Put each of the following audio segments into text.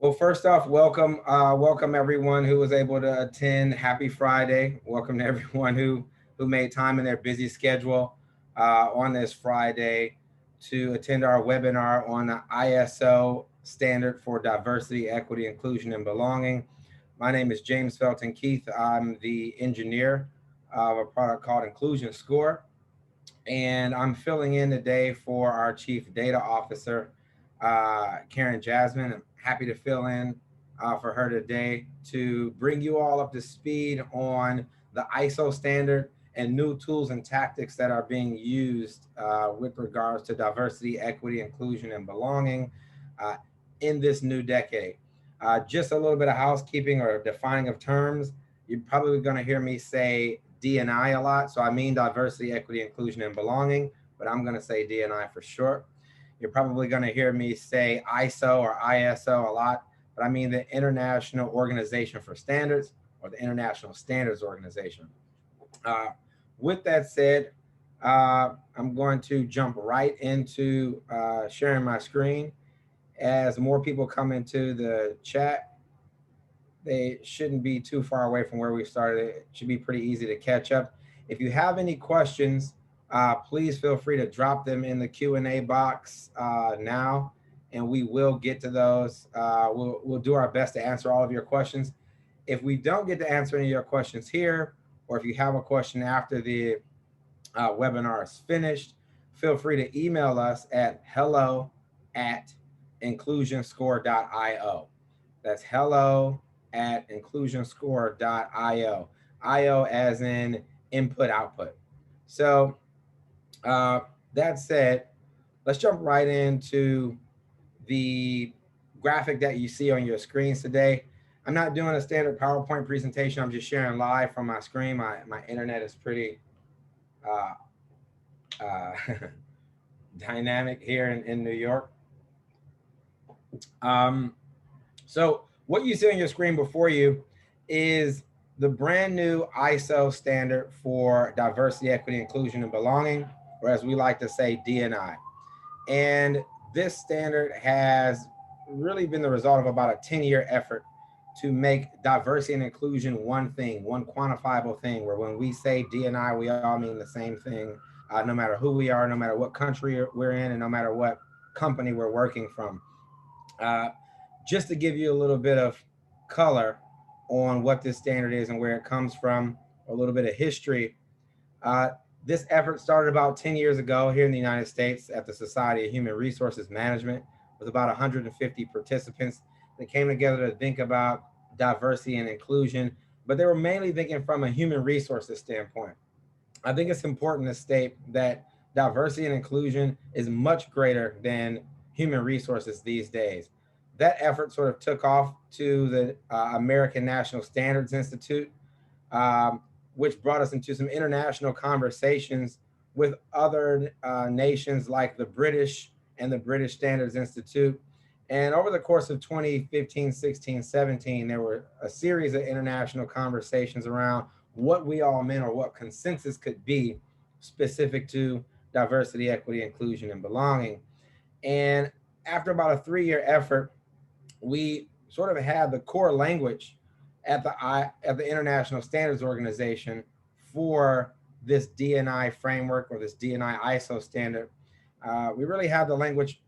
Well, first off, welcome everyone who was able to attend. Happy Friday! Welcome to everyone who made time in their busy schedule on this Friday to attend our webinar on the ISO standard for diversity, equity, inclusion, and belonging. My name is James Felton Keith. I'm the engineer of a product called Inclusion Score, and I'm filling in today for our Chief Data Officer, Karen Jasmine. I'm happy to fill in for her today to bring you all up to speed on the ISO standard and new tools and tactics that are being used with regards to diversity, equity, inclusion, and belonging uh, in this new decade. Just a little bit of housekeeping or defining of terms. You're probably going to hear me say DNI a lot. So I mean diversity, equity, inclusion, and belonging, but I'm going to say DNI for short. You're probably going to hear me say ISO or ISO a lot, but I mean the International Organization for Standards or the International Standards Organization. Uh, with that said, I'm going to jump right into sharing my screen. As more people come into the chat, they shouldn't be too far away from where we started. It should be pretty easy to catch up. If you have any questions, please feel free to drop them in the Q&A box now, and we will get to those. We'll do our best to answer all of your questions. If we don't get to answer any of your questions here, or if you have a question after the webinar is finished, feel free to email us at hello@inclusionscore.io. That's hello@inclusionscore.io. IO as in input output. So uh, that said, let's jump right into the graphic that you see on your screens today. I'm not doing a standard PowerPoint presentation. I'm just sharing live from my screen. My internet is pretty uh, uh, dynamic here in New York. Um, so what you see on your screen before you is the brand new ISO standard for diversity, equity, inclusion, and belonging, or as we like to say, DNI. And this standard has really been the result of about a 10-year effort to make diversity and inclusion one thing, one quantifiable thing, where when we say DNI, we all mean the same thing, no matter who we are, no matter what country we're in, and no matter what company we're working from. Uh, just to give you a little bit of color on what this standard is and where it comes from, a little bit of history. Uh, this effort started about 10 years ago here in the United States at the Society of Human Resources Management with about 150 participants that came together to think about diversity and inclusion, but they were mainly thinking from a human resources standpoint. I think it's important to state that diversity and inclusion is much greater than human resources these days. That effort sort of took off to the American National Standards Institute, which brought us into some international conversations with other nations like the British and the British Standards Institute. And over the course of 2015, 16, 17, there were a series of international conversations around what we all meant or what consensus could be specific to diversity, equity, inclusion, and belonging. And after about a 3-year effort, we sort of had the core language at the International Standards Organization for this DNI framework or this DNI ISO standard. We really had the language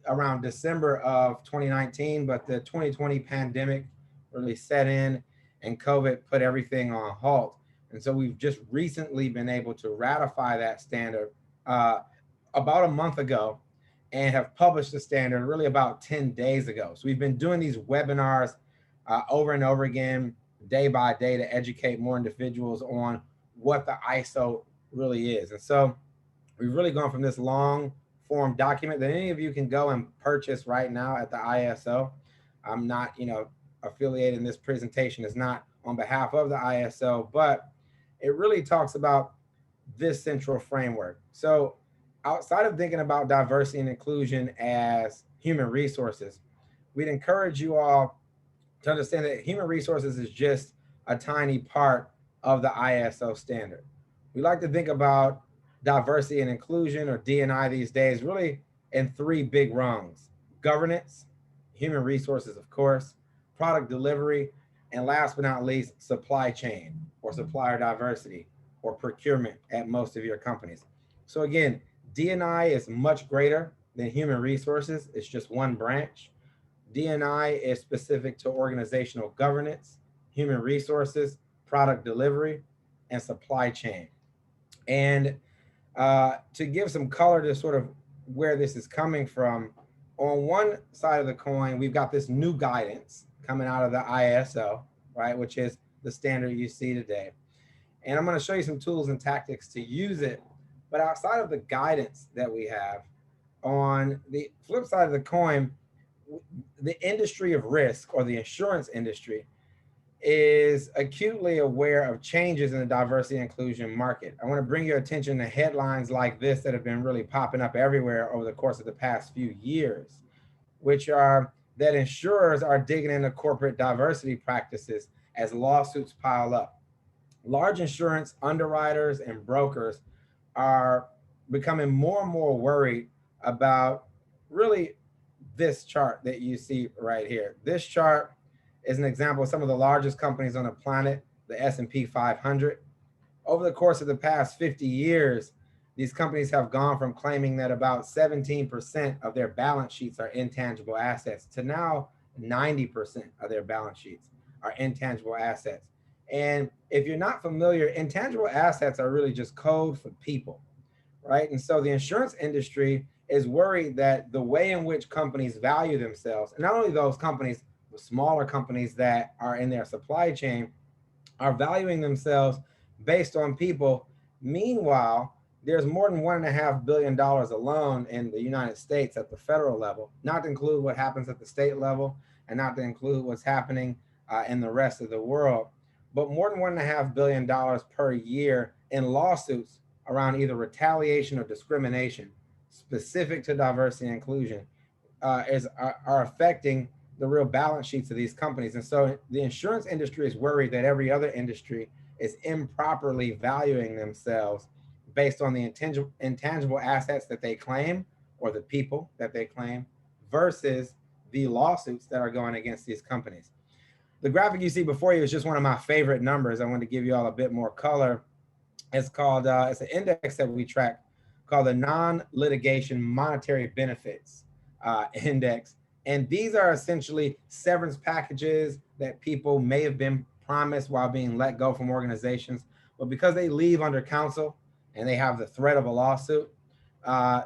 around December of 2019, but the 2020 pandemic really set in and COVID put everything on halt. And so we've just recently been able to ratify that standard about a month ago and have published the standard really about 10 days ago. So we've been doing these webinars over and over again, day by day, to educate more individuals on what the ISO really is. And so we've really gone from this long form document that any of you can go and purchase right now at the ISO. I'm not, affiliated in this presentation is not on behalf of the ISO, but it really talks about this central framework. So outside of thinking about diversity and inclusion as human resources, we'd encourage you all to understand that human resources is just a tiny part of the ISO standard. We like to think about diversity and inclusion, or DNI these days, really in 3 big rungs: governance, human resources, of course, product delivery, and last but not least, supply chain or supplier diversity or procurement at most of your companies. So again, D&I is much greater than human resources. It's just one branch. D&I is specific to organizational governance, human resources, product delivery, and supply chain. And to give some color to sort of where this is coming from, on one side of the coin, we've got this new guidance coming out of the ISO, right, which is the standard you see today. And I'm going to show you some tools and tactics to use it. But outside of the guidance that we have, on the flip side of the coin, the industry of risk or the insurance industry is acutely aware of changes in the diversity and inclusion market. I want to bring your attention to headlines like this that have been really popping up everywhere over the course of the past few years, which are that insurers are digging into corporate diversity practices as lawsuits pile up. Large insurance underwriters and brokers are becoming more and more worried about really this chart that you see right here. This chart is an example of some of the largest companies on the planet, the S&P 500. Over the course of the past 50 years, these companies have gone from claiming that about 17% of their balance sheets are intangible assets to now 90% of their balance sheets are intangible assets. And if you're not familiar, intangible assets are really just code for people, right? And so the insurance industry is worried that the way in which companies value themselves, and not only those companies, the smaller companies that are in their supply chain, are valuing themselves based on people. Meanwhile, there's more than $1.5 billion alone in the United States at the federal level, not to include what happens at the state level and not to include what's happening in the rest of the world, but more than $1.5 billion per year in lawsuits around either retaliation or discrimination specific to diversity and inclusion are affecting the real balance sheets of these companies. And so the insurance industry is worried that every other industry is improperly valuing themselves based on the intangible assets that they claim or the people that they claim versus the lawsuits that are going against these companies. The graphic you see before you is just one of my favorite numbers. I want to give you all a bit more color. It's called, it's an index that we track called the non-litigation monetary benefits index. And these are essentially severance packages that people may have been promised while being let go from organizations, but because they leave under counsel and they have the threat of a lawsuit,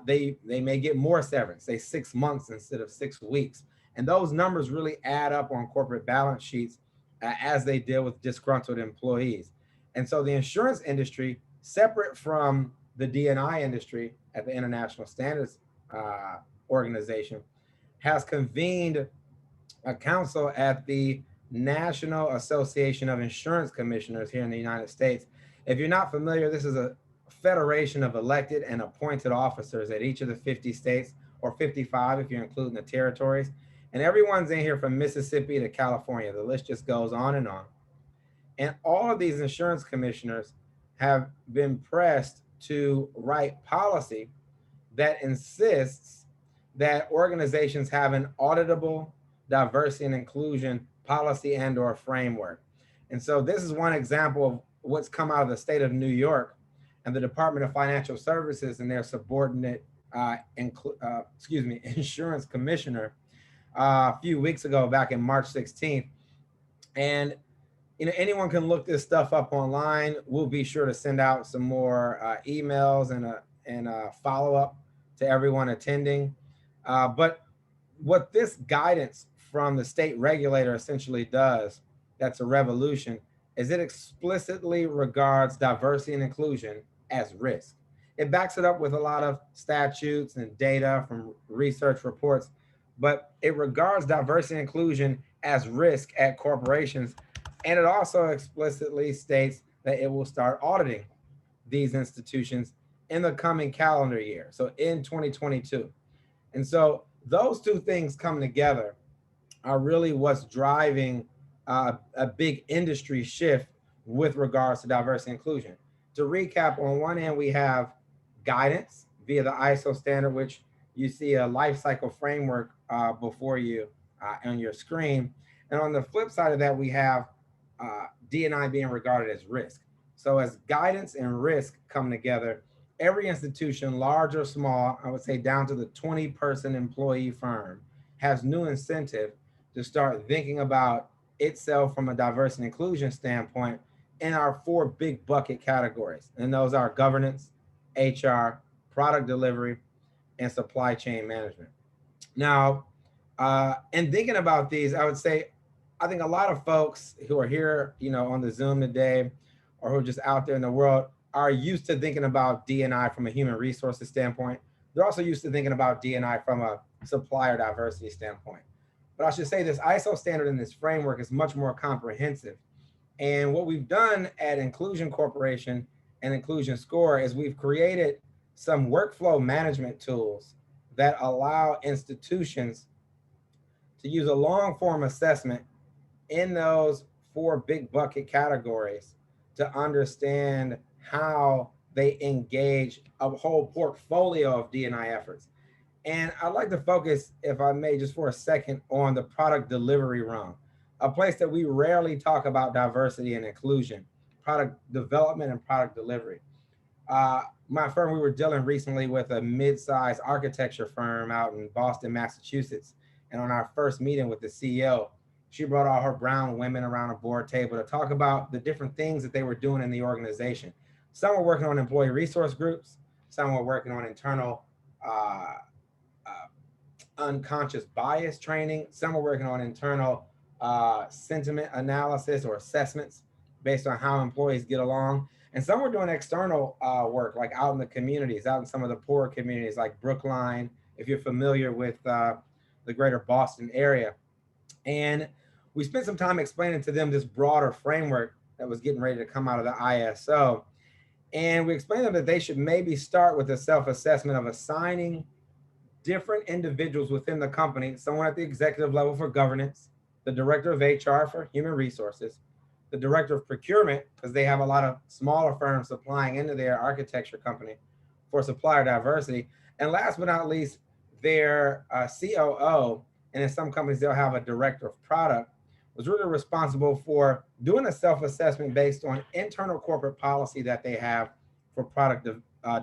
they may get more severance, say 6 months instead of 6 weeks. And those numbers really add up on corporate balance sheets as they deal with disgruntled employees. And so the insurance industry, separate from the DNI industry at the International Standards Organization, has convened a council at the National Association of Insurance Commissioners here in the United States. If you're not familiar, this is a federation of elected and appointed officers at each of the 50 states, or 55 if you're including the territories. And everyone's in here from Mississippi to California. The list just goes on and on. And all of these insurance commissioners have been pressed to write policy that insists that organizations have an auditable diversity and inclusion policy and or framework. And so this is one example of what's come out of the state of New York and the Department of Financial Services and their subordinate insurance commissioner a few weeks ago, back in March 16th. And anyone can look this stuff up online. We'll be sure to send out some more emails and a follow-up to everyone attending. But what this guidance from the state regulator essentially does, that's a revolution, is it explicitly regards diversity and inclusion as risk. It backs it up with a lot of statutes and data from research reports, but it regards diversity and inclusion as risk at corporations. And it also explicitly states that it will start auditing these institutions in the coming calendar year, so in 2022. And so those two things come together are really what's driving a big industry shift with regards to diversity and inclusion. To recap, on one hand, we have guidance via the ISO standard, which you see a life cycle framework before you on your screen. And on the flip side of that, we have D&I being regarded as risk. So as guidance and risk come together, every institution, large or small, I would say down to the 20-person employee firm, has new incentive to start thinking about itself from a diversity and inclusion standpoint in our four big bucket categories. And those are governance, HR, product delivery, and supply chain management. Now, in thinking about these, I would say, I think a lot of folks who are here, on the Zoom today, or who are just out there in the world, are used to thinking about D&I from a human resources standpoint. They're also used to thinking about D&I from a supplier diversity standpoint. But I should say this ISO standard in this framework is much more comprehensive. And what we've done at Inclusion Corporation and Inclusion Score is we've created some workflow management tools that allow institutions to use a long form assessment in those four big bucket categories to understand how they engage a whole portfolio of D&I efforts. And I'd like to focus, if I may, just for a second on the product delivery realm, a place that we rarely talk about diversity and inclusion, product development and product delivery. My firm, we were dealing recently with a mid-sized architecture firm out in Boston, Massachusetts. And on our first meeting with the CEO, she brought all her brown women around a board table to talk about the different things that they were doing in the organization. Some were working on employee resource groups. Some were working on internal unconscious bias training. Some were working on internal sentiment analysis or assessments based on how employees get along. And some were doing external work, like out in the communities, out in some of the poorer communities like Brookline, if you're familiar with the greater Boston area. And we spent some time explaining to them this broader framework that was getting ready to come out of the ISO. And we explained to them that they should maybe start with a self-assessment of assigning different individuals within the company, someone at the executive level for governance, the director of HR for human resources, the director of procurement, because they have a lot of smaller firms supplying into their architecture company for supplier diversity. And last but not least, their COO, and in some companies, they'll have a director of product, was really responsible for doing a self-assessment based on internal corporate policy that they have for product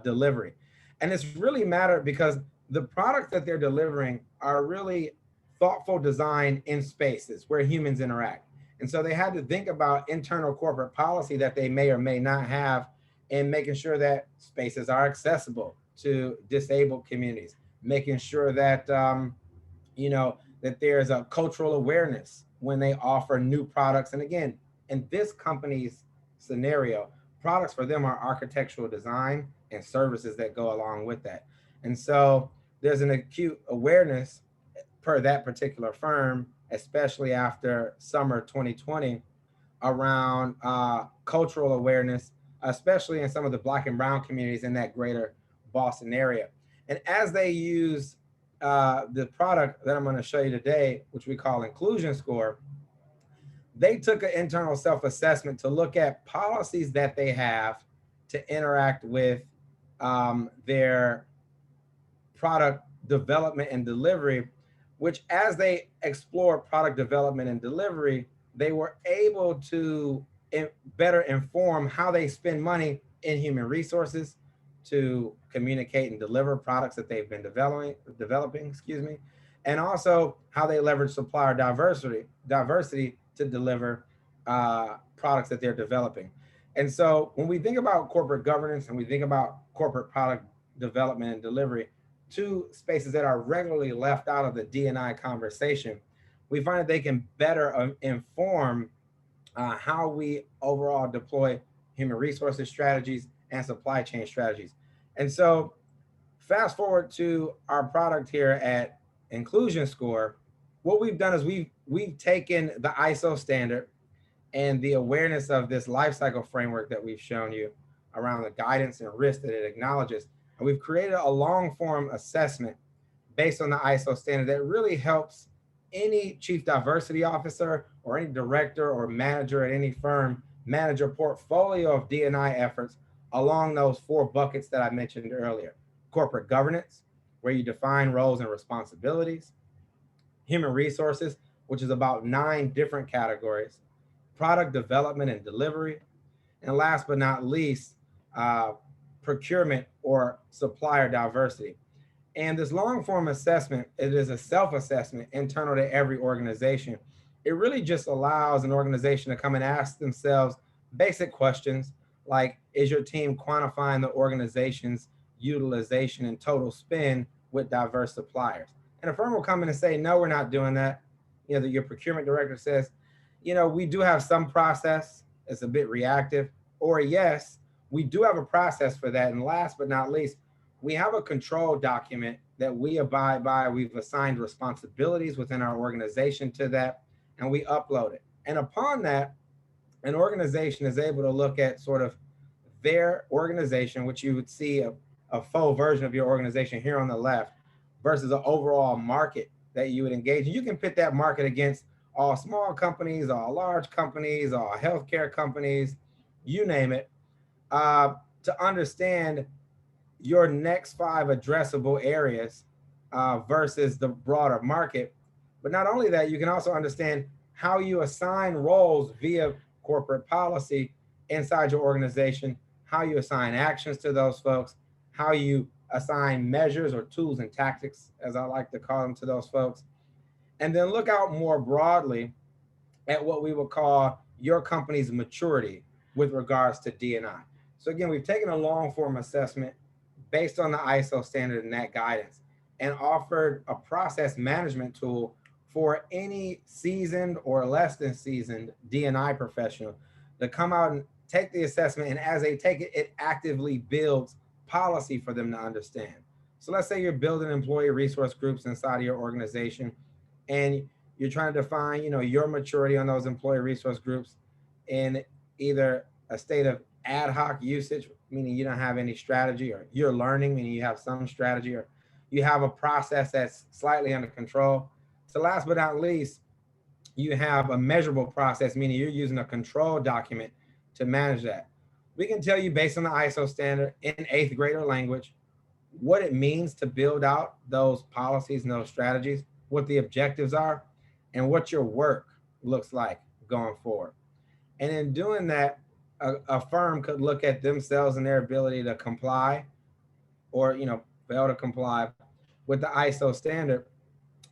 delivery. And it's really mattered because the products that they're delivering are really thoughtful design in spaces where humans interact. And so they had to think about internal corporate policy that they may or may not have in making sure that spaces are accessible to disabled communities, making sure that, that there's a cultural awareness when they offer new products. And again, in this company's scenario, products for them are architectural design and services that go along with that. And so there's an acute awareness per that particular firm, especially after summer 2020, around cultural awareness, especially in some of the Black and brown communities in that greater Boston area. And as they use the product that I'm going to show you today, which we call Inclusion Score, they took an internal self-assessment to look at policies that they have to interact with their product development and delivery, which as they explore product development and delivery, they were able to better inform how they spend money in human resources to communicate and deliver products that they've been developing, and also how they leverage supplier diversity to deliver products that they're developing. And so when we think about corporate governance and we think about corporate product development and delivery, two spaces that are regularly left out of the D&I conversation, we find that they can better inform how we overall deploy human resources strategies and supply chain strategies. And so fast forward to our product here at Inclusion Score, what we've done is we've taken the ISO standard and the awareness of this lifecycle framework that we've shown you around the guidance and risk that it acknowledges. And we've created a long form assessment based on the ISO standard that really helps any chief diversity officer or any director or manager at any firm manage a portfolio of D&I efforts along those four buckets that I mentioned earlier. Corporate governance, where you define roles and responsibilities. human resources, which is about 9 different categories, product development and delivery, and last but not least, uh, procurement or supplier diversity. And this long form assessment, it is a self-assessment internal to every organization. It really just allows an organization to come and ask themselves basic questions like, is your team quantifying the organization's utilization and total spend with diverse suppliers? And a firm will come in and say, no, we're not doing that. Your procurement director says, we do have some process. It's a bit reactive. Or yes, we do have a process for that. And last but not least, we have a control document that we abide by. We've assigned responsibilities within our organization to that, and we upload it. And upon that, an organization is able to look at sort of their organization, which you would see a full version of your organization here on the left, versus an overall market that you would engage in. You can pit that market against all small companies, all large companies, all healthcare companies, you name it, to understand your next 5 addressable areas versus the broader market. But not only that, you can also understand how you assign roles via corporate policy inside your organization, how you assign actions to those folks, how you assign measures or tools and tactics, as I like to call them, to those folks. And then look out more broadly at what we would call your company's maturity with regards to D&I. So again, we've taken a long form assessment based on the ISO standard and that guidance, and offered a process management tool for any seasoned or less than seasoned D&I professional to come out and take the assessment. And as they take it, it actively builds policy for them to understand. So let's say you're building employee resource groups inside of your organization, and you're trying to define, your maturity on those employee resource groups in either a state of ad hoc usage, meaning you don't have any strategy, or you're learning, meaning you have some strategy, or you have a process that's slightly under control. So last but not least, you have a measurable process, meaning you're using a control document to manage that. We can tell you based on the ISO standard in 8th grader language what it means to build out those policies and those strategies, what the objectives are, and what your work looks like going forward. And in doing that, a firm could look at themselves and their ability to comply or, fail to comply with the ISO standard.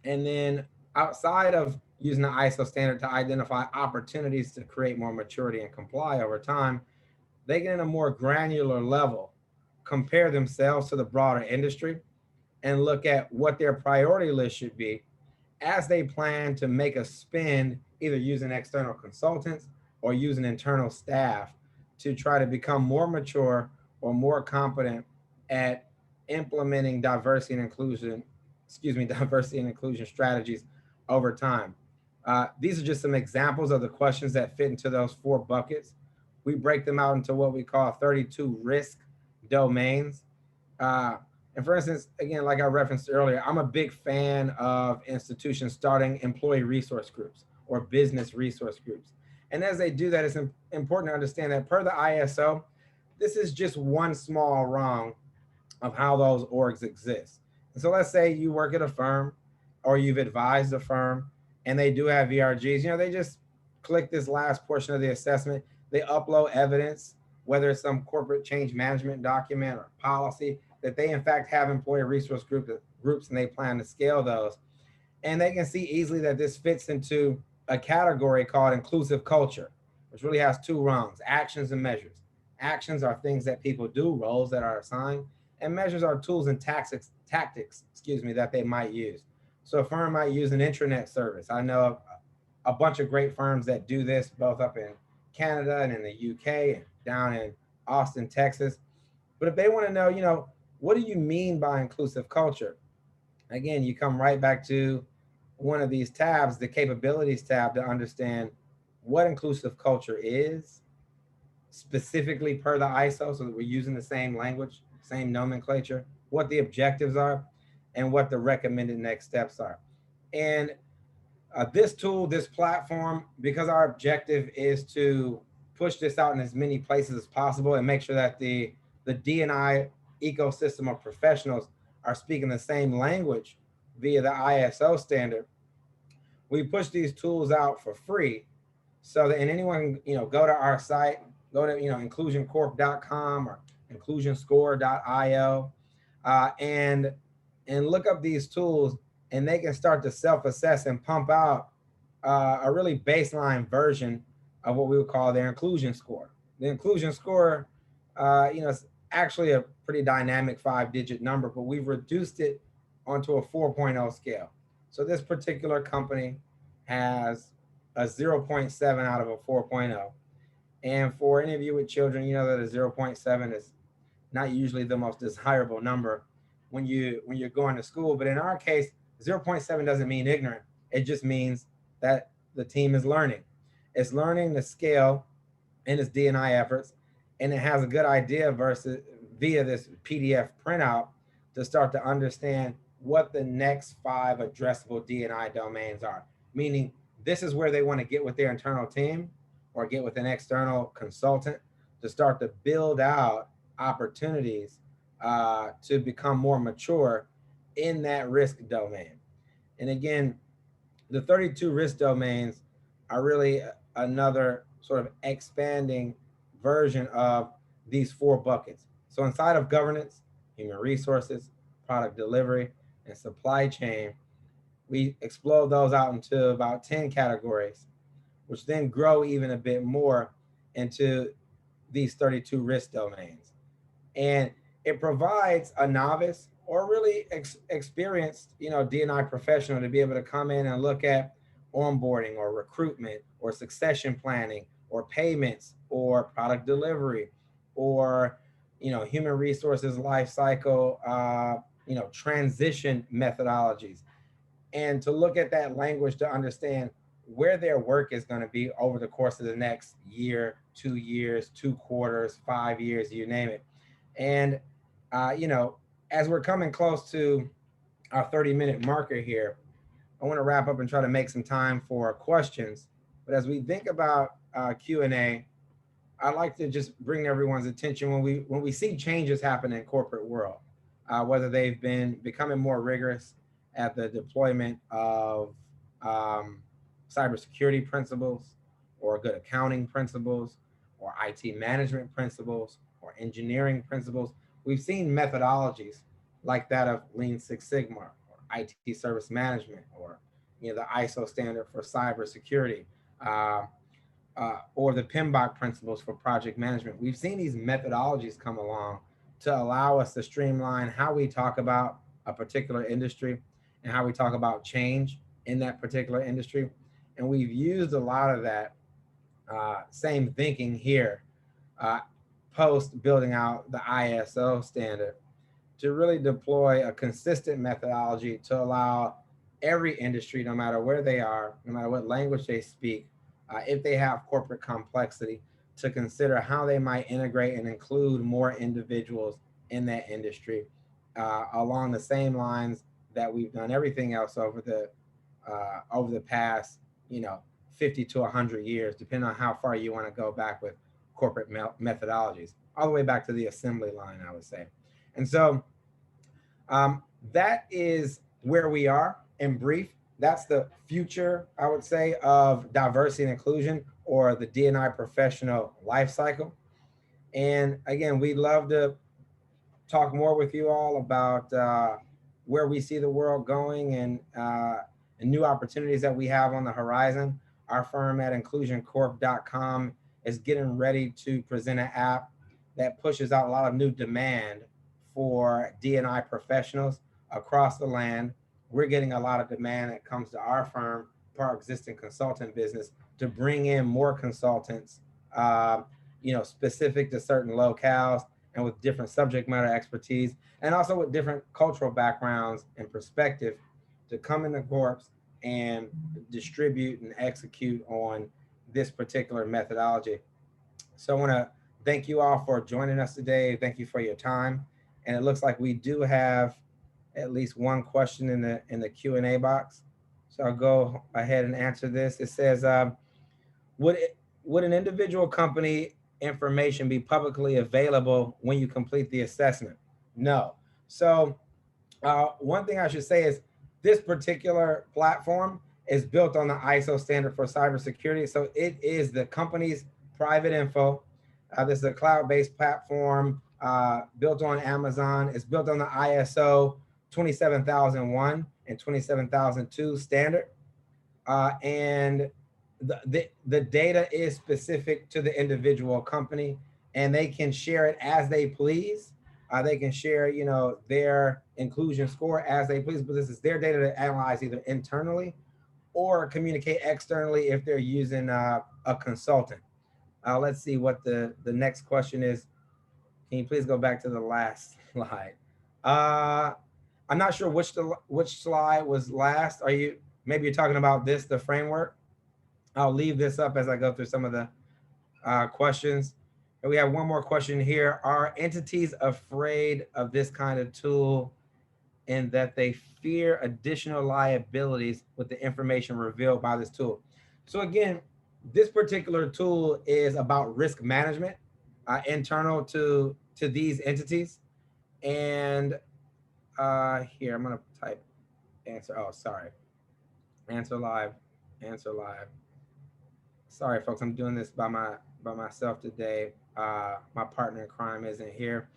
And then outside of using the ISO standard to identify opportunities to create more maturity and comply over time, they can, in a more granular level, compare themselves to the broader industry and look at what their priority list should be as they plan to make a spend, either using external consultants or using internal staff to try to become more mature or more competent at implementing diversity and inclusion strategies over time. These are just some examples of the questions that fit into those 4 buckets. We break them out into what we call 32 risk domains. And for instance, again, like I referenced earlier, I'm a big fan of institutions starting employee resource groups or business resource groups. And as they do that, it's important to understand that per the ISO, this is just one small rung of how those orgs exist. And so let's say you work at a firm or you've advised a firm and they do have VRGs, they just click this last portion of the assessment. They upload evidence, whether it's some corporate change management document or policy, that they in fact have employee resource groups and they plan to scale those. And they can see easily that this fits into a category called inclusive culture, which really has 2 rungs: actions and measures. Actions are things that people do, roles that are assigned, and measures are tools and tactics, that they might use. So a firm might use an intranet service. I know a bunch of great firms that do this, both up in Canada and in the UK and down in Austin, Texas. But if they want to know, what do you mean by inclusive culture? Again, you come right back to one of these tabs, the capabilities tab, to understand what inclusive culture is, specifically per the ISO, so that we're using the same language, same nomenclature, what the objectives are, and what the recommended next steps are. And this tool, this platform, because our objective is to push this out in as many places as possible and make sure that the D&I ecosystem of professionals are speaking the same language via the ISO standard, we push these tools out for free so that, and anyone, go to our site, go to, inclusioncorp.com or inclusionscore.io, and look up these tools, and they can start to self-assess and pump out a really baseline version of what we would call their inclusion score. The inclusion score, is actually a pretty dynamic 5-digit number, but we've reduced it onto a 4.0 scale. So this particular company has a 0.7 out of a 4.0. And for any of you with children, you know that a 0.7 is not usually the most desirable number when you're going to school. But in our case, 0.7 doesn't mean ignorant. It just means that the team is learning. It's learning the scale in its D&I efforts, and it has a good idea via this PDF printout to start to understand what the next 5 addressable D&I domains are. Meaning, this is where they want to get with their internal team or get with an external consultant to start to build out opportunities to become more mature in that risk domain. And again, the 32 risk domains are really another sort of expanding version of these 4 buckets. So inside of governance, human resources, product delivery, and supply chain, we explode those out into about 10 categories, which then grow even a bit more into these 32 risk domains. And it provides a novice or really experienced, D&I professional to be able to come in and look at onboarding or recruitment or succession planning or payments or product delivery or, human resources life cycle, transition methodologies, and to look at that language to understand where their work is going to be over the course of the next year, 2 years, 2 quarters, 5 years, you name it. And, as we're coming close to our 30-minute marker here, I want to wrap up and try to make some time for questions. But as we think about Q&A, I'd like to just bring everyone's attention when we see changes happen in corporate world, whether they've been becoming more rigorous at the deployment of cybersecurity principles or good accounting principles or IT management principles or engineering principles. We've seen methodologies like that of Lean Six Sigma or IT service management or the ISO standard for cybersecurity or the PMBOK principles for project management. We've seen these methodologies come along to allow us to streamline how we talk about a particular industry and how we talk about change in that particular industry. And we've used a lot of that same thinking here post building out the ISO standard to really deploy a consistent methodology to allow every industry, no matter where they are, no matter what language they speak, if they have corporate complexity, to consider how they might integrate and include more individuals in that industry along the same lines that we've done everything else over the past 50 to 100 years, depending on how far you want to go back with corporate methodologies, all the way back to the assembly line, I would say. And so that is where we are in brief. That's the future, I would say, of diversity and inclusion, or the D&I professional life cycle. And again, we'd love to talk more with you all about where we see the world going and new opportunities that we have on the horizon. Our firm at inclusioncorp.com is getting ready to present an app that pushes out a lot of new demand for D&I professionals across the land. We're getting a lot of demand that comes to our firm for our existing consultant business to bring in more consultants, specific to certain locales and with different subject matter expertise, and also with different cultural backgrounds and perspective to come in the corps and distribute and execute on this particular methodology. So I want to thank you all for joining us today. Thank you for your time. And it looks like we do have at least one question in the Q&A box. So I'll go ahead and answer this. It says, would an individual company information be publicly available when you complete the assessment? No. So one thing I should say is this particular platform It's built on the ISO standard for cybersecurity. So it is the company's private info. This is a cloud-based platform built on Amazon. It's built on the ISO 27001 and 27002 standard. And the data is specific to the individual company, and they can share it as they please. They can share, you know, their inclusion score as they please, but this is their data to analyze either internally or communicate externally if they're using a consultant. Let's see what the next question is. Can you please go back to the last slide? I'm not sure which slide was last. Are you, maybe you're talking about this, the framework? I'll leave this up as I go through some of the questions. And we have one more question here. Are entities afraid of this kind of tool in that they fear additional liabilities with the information revealed by this tool? So again, this particular tool is about risk management internal to these entities. And here, I'm gonna type answer. Oh, sorry. Answer live. Sorry, folks, I'm doing this by myself today. My partner in crime isn't here.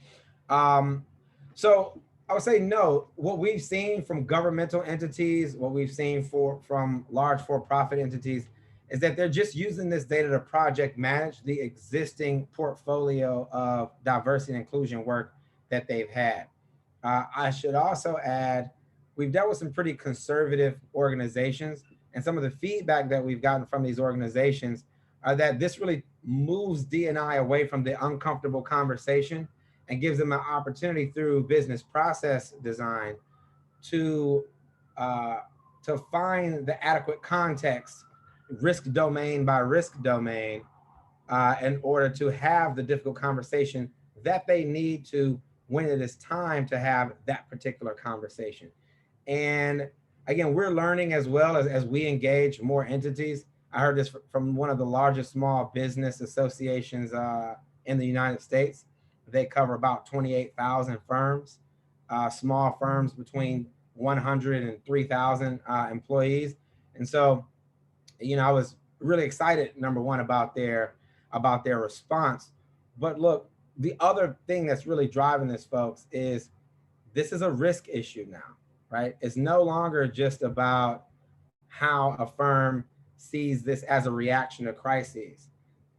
So I would say no. What we've seen from governmental entities, what we've seen from large for-profit entities, is that they're just using this data to project manage the existing portfolio of diversity and inclusion work that they've had. I should also add, we've dealt with some pretty conservative organizations, and some of the feedback that we've gotten from these organizations are that this really moves D&I away from the uncomfortable conversation and gives them an opportunity through business process design to find the adequate context, risk domain by risk domain, in order to have the difficult conversation that they need to when it is time to have that particular conversation. And again, we're learning as well as we engage more entities. I heard this from one of the largest small business associations in the United States. They cover about 28,000 firms, small firms between 100 and 3,000 employees. And so, you know, I was really excited, number one, about their response. But look, the other thing that's really driving this, folks, is this is a risk issue now, right? It's no longer just about how a firm sees this as a reaction to crises.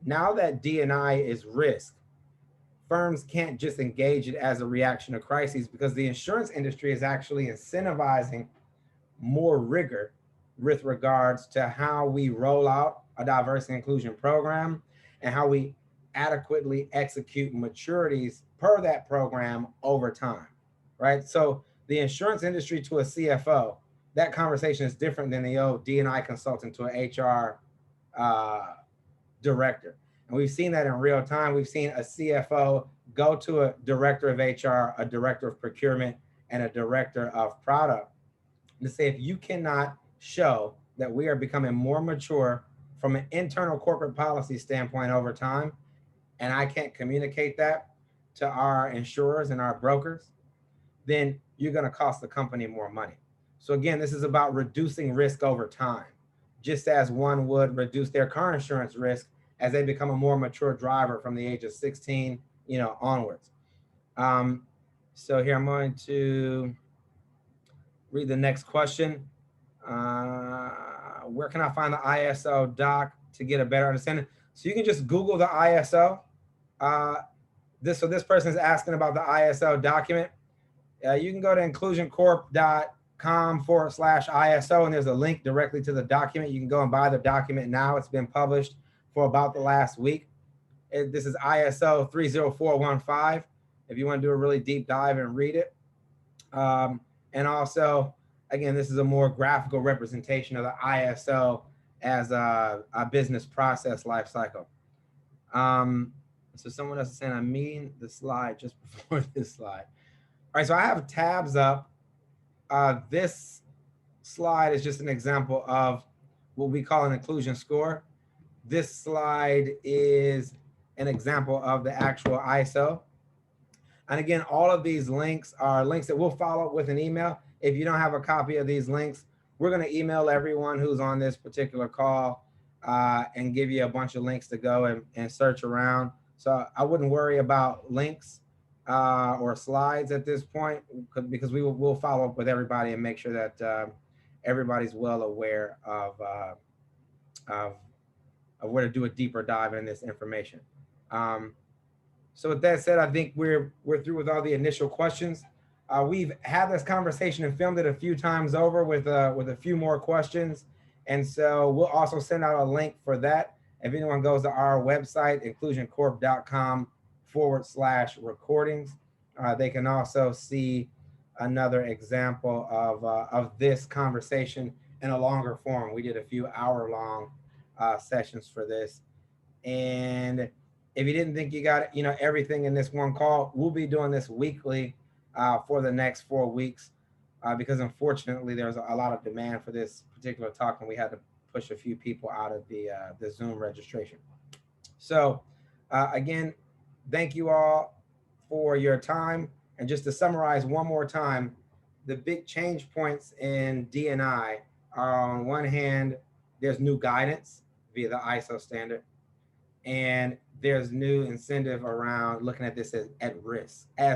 Now that D&I is risk, firms can't just engage it as a reaction to crises, because the insurance industry is actually incentivizing more rigor with regards to how we roll out a diversity and inclusion program and how we adequately execute maturities per that program over time, right? So the insurance industry to a CFO, that conversation is different than the old D&I consultant to an HR director. And we've seen that in real time. We've seen a CFO go to a director of HR, a director of procurement, and a director of product to say, if you cannot show that we are becoming more mature from an internal corporate policy standpoint over time, and I can't communicate that to our insurers and our brokers, then you're going to cost the company more money. So again, this is about reducing risk over time, just as one would reduce their car insurance risk as they become a more mature driver from the age of 16, you know, onwards. So here I'm going to read the next question. Where can I find the ISO doc to get a better understanding? So you can just Google the ISO. So this person is asking about the ISO document. You can go to inclusioncorp.com/ISO, and there's a link directly to the document. You can go and buy the document now. It's been published for about the last week. This is ISO-30415, if you want to do a really deep dive and read it. And also, again, this is a more graphical representation of the ISO as a business process lifecycle. So someone else is saying, I mean the slide just before this slide. All right, so I have tabs up. This slide is just an example of what we call an inclusion score. This slide is an example of the actual ISO. And again, all of these links are links that we'll follow up with an email. If you don't have a copy of these links, we're going to email everyone who's on this particular call and give you a bunch of links to go and search around. So I wouldn't worry about links or slides at this point, because we'll follow up with everybody and make sure that everybody's well aware of, of where to do a deeper dive in this information. Um, so with that said, I think we're through with all the initial questions. We've had this conversation and filmed it a few times over with a few more questions, and so we'll also send out a link for that. If anyone goes to our website, inclusioncorp.com/recordings, they can also see another example of this conversation in a longer form. We did a few hour-long sessions for this, and if you didn't think you got everything in this one call, we'll be doing this weekly for the next 4 weeks, because unfortunately there's a lot of demand for this particular talk, and we had to push a few people out of the Zoom registration. So again, thank you all for your time. And just to summarize one more time, the big change points in DNI are, on one hand, there's new guidance via the ISO standard, and there's new incentive around looking at this as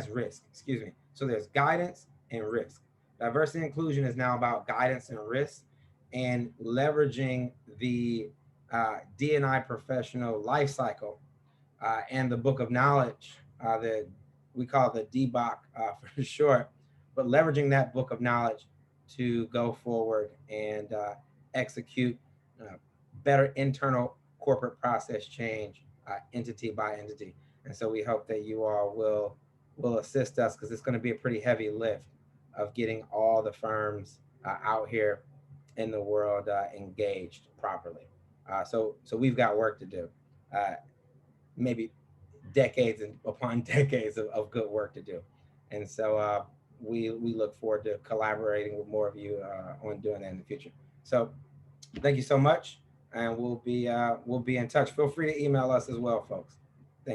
risk, excuse me. So there's guidance and risk. Diversity and inclusion is now about guidance and risk, and leveraging the D&I professional life cycle and the book of knowledge that we call the DBOC for short, but leveraging that book of knowledge to go forward and execute better internal corporate process change, entity by entity. And so we hope that you all will assist us, because it's going to be a pretty heavy lift of getting all the firms out here in the world engaged properly. So we've got work to do, maybe decades and upon decades of good work to do. And so we look forward to collaborating with more of you on doing that in the future. So thank you so much, and we'll be in touch. Feel free to email us as well, folks.